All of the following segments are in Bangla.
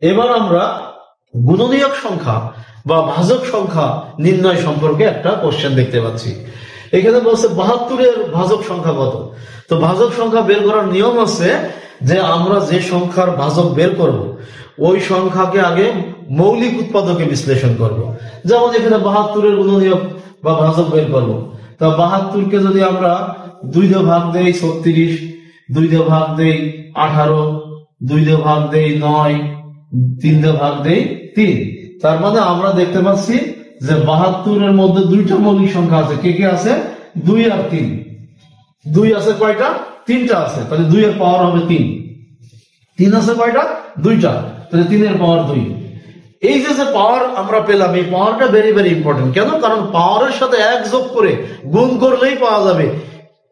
এবার আমরা গুণনীয়ক সংখ্যা বা ভাজক সংখ্যা নির্ণয় সম্পর্কে একটা কোশ্চেন দেখতে পাচ্ছি। এখানে বলছে 72-এর ভাজক সংখ্যা কত। তো ভাজক সংখ্যা বের করার নিয়ম আছে যে আমরা যে সংখ্যার ভাজক বের করব ওই সংখ্যাকে আগে মৌলিক উৎপাদকে বিশ্লেষণ করব। যেমন এখানে 72-এর গুণনীয়ক বা ভাজক বের করব। তা 72-কে যদি আমরা 2 দিয়ে ভাগ দেই 36, 2 দিয়ে ভাগ দেই 18, 2 দিয়ে ভাগ দেই 9, 3 দিয়ে ভাগ দেই 3, তার মানে আমরা দেখতে পাচ্ছি যে 72-এর মধ্যে দুইটা মৌলিক সংখ্যা আছে। কে কে আছে? 2 আর 3। 2 আছে কয়টা? 3টা আছে, তাহলে 2 এর পাওয়ার হবে 3। 3 আছে কয়টা? 2টা, তাহলে 3 এর পাওয়ার 2। এই যে পাওয়ার আমরা পেলাম, এই পাওয়ারটা ভেরি ভেরি ইম্পর্টেন্ট। কেন? কারণ পাওয়ারের সাথে 1 যোগ করে গুণ করলেই পাওয়া যাবে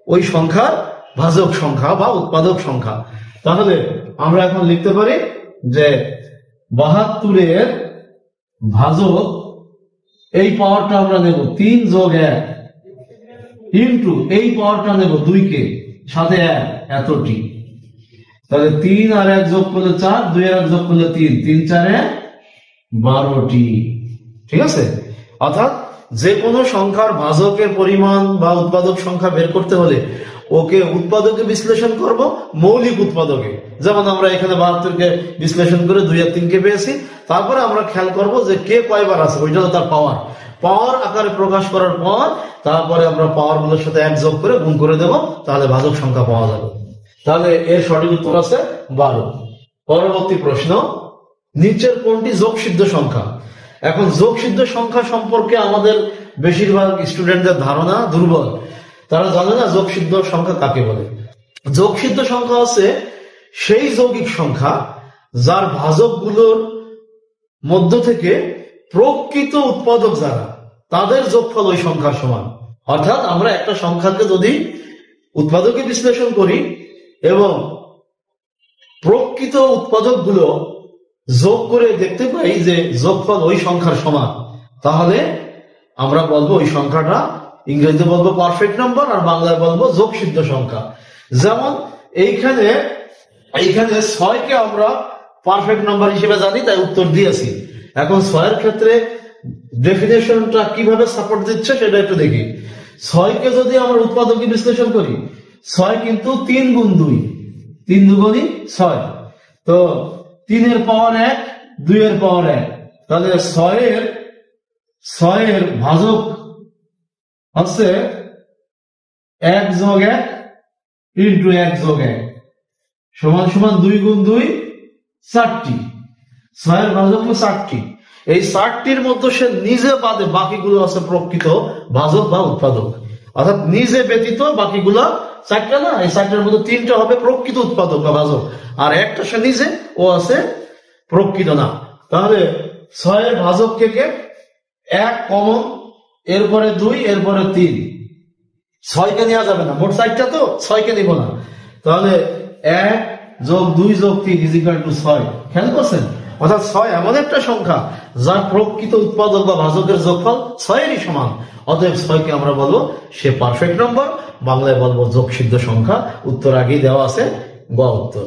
ওই সংখ্যার ভাজক সংখ্যা বা উৎপাদক সংখ্যা। তাহলে আমরা এখন লিখতে পারি যে 72-এর ভাজক, এই পাওয়ারটা আমরা নেব 3 যোগ 1 ইন্টু এই পাওয়ারটা নেব 2-কে, সাথে 1, এতটি। তাহলে 3 আর 1 যোগ করলে 4, 2 আর 1 যোগ করলে 3, 3 4 12টি। ঠিক আছে? অর্থাৎ যে কোনো সংখ্যার ভাজকের পরিমাণ বা উৎপাদক সংখ্যা বের করতে হলে ওকে উৎপাদকে বিশ্লেষণ করব, মৌলিক উৎপাদকে। যেমন আমরা এখানে 72-কে বিশ্লেষণ করে 2 আর 3-কে পেয়েছি। তারপরে আমরা খেয়াল করব যে কে কয়বার আছে, ওইটা তো তার পাওয়ার। পাওয়ার আকারে প্রকাশ করার পর তারপরে আমরা পাওয়ার গুলোর সাথে 1 যোগ করে গুণ করে দেব, তাহলে ভাজক সংখ্যা পাওয়া যাবে। তাহলে এর সঠিক উত্তর আছে 12। পরবর্তী প্রশ্ন, নিচের কোনটি যোগসিদ্ধ সংখ্যা? এখন যোগসিদ্ধ সংখ্যা সম্পর্কে আমাদের বেশিরভাগ স্টুডেন্টদের ধারণা দুর্বল। তারা জানে না যোগসিদ্ধ সংখ্যা কাকে বলে। যোগসিদ্ধ সংখ্যা হচ্ছে সেই যৌগিক সংখ্যা যার ভাজকগুলোর মধ্য থেকে প্রকৃত উৎপাদক যারা, তাদের যোগফল ওই সংখ্যার সমান। অর্থাৎ আমরা একটা সংখ্যাকে যদি উৎপাদকে বিশ্লেষণ করি এবং প্রকৃত উৎপাদকগুলো যোগ করে দেখতে পাই যে যোগফল ওই সংখ্যার সমান, তাহলে আমরা বলবো ওই সংখ্যাটা, ইংরেজিতে বলবো পারফেক্ট নাম্বার, আর বাংলায় বলবো যোগসিদ্ধ সংখ্যা। যেমন এইখানে 6-কে আমরা পারফেক্ট নাম্বার হিসেবে জানি, তাই উত্তর দিয়েছি। এখন 6-এর ক্ষেত্রে ডেফিনেশনটা কিভাবে সাপোর্ট দিচ্ছে সেটা একটু দেখি। 6-কে যদি আমরা উৎপাদকে বিশ্লেষণ করি, 6 কিন্তু 3 গুণ 2, 3 দুগুণই 6। তো 3 এর পাওয়ার 1, 2 এর পাওয়ার 1, তাহলে 6-এর ভাজক হচ্ছে 1 যোগ 1 ইন্টু 1 যোগ 1 সমান সমান 2 গুণ 2 4টি। 6-এর ভাজক হলো 4টি। এই 4টির মধ্যে সে নিজে বাদে বাকিগুলো আছে প্রকৃত ভাজক বা উৎপাদক। অর্থাৎ নিজে ব্যতীত বাকিগুলো 4টা না, এই 4টার মধ্যে 3টা হবে প্রকৃত উৎপাদক বা ভাজক, আর একটা সে নিজে, ও আছে প্রকৃত না। তাহলে 6-এর ভাজক থেকে 1 কমন, এরপরে 2, এরপরে 3। 6-কে নেওয়া যাবে না, মোট 4টা তো, 6-কে নিব না। তাহলে 1 যোগ 2 যোগ 3 ইকুয়াল টু 6। খেয়াল করছেন? অর্থাৎ 6 এমন একটা সংখ্যা যার প্রকৃত উৎপাদক বা ভাজকের যোগফল 6-এরই সমান। অতএব 6-কে আমরা বলবো সে পারফেক্ট নম্বর, বাংলায় বলবো যোগসিদ্ধ সংখ্যা। উত্তর আগেই দেওয়া আছে, গ উত্তর।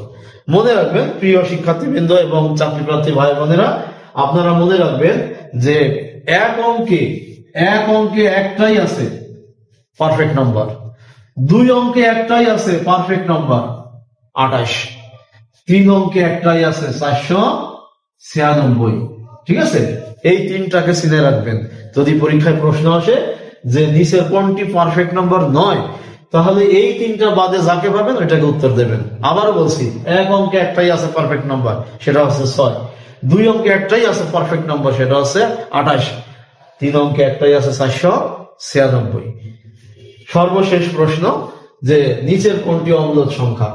মনে রাখবেন প্রিয় শিক্ষার্থীবৃন্দ এবং চাকরি প্রার্থী ভাই বোনেরা, আপনারা মনে রাখবেন যে এক অঙ্কে একটাই আছে পারফেক্ট নাম্বার, 2 অঙ্কে একটাই আছে পারফেক্ট নাম্বার 28, 3 অঙ্কে একটাই আছে 496। ঠিক আছে? এই 3টাকে চিনে রাখবেন। যদি পরীক্ষায় প্রশ্ন আসে যে নিচের কোনটি পারফেক্ট নাম্বার নয়, তাহলে এই 3টা বাদে যাকে পাবেন ওইটাকে উত্তর দেবেন। আবার বলছি, 1 অঙ্কে একটাই আছে পারফেক্ট নাম্বার, সেটা হচ্ছে 6। 2 অঙ্কে একটাই আছে পারফেক্ট নাম্বার, সেটা হচ্ছে 28। 3 অঙ্কে একটাই আছে 496। সর্বশেষ প্রশ্ন যে নিচের কোনটি অম্লজ সংখ্যা?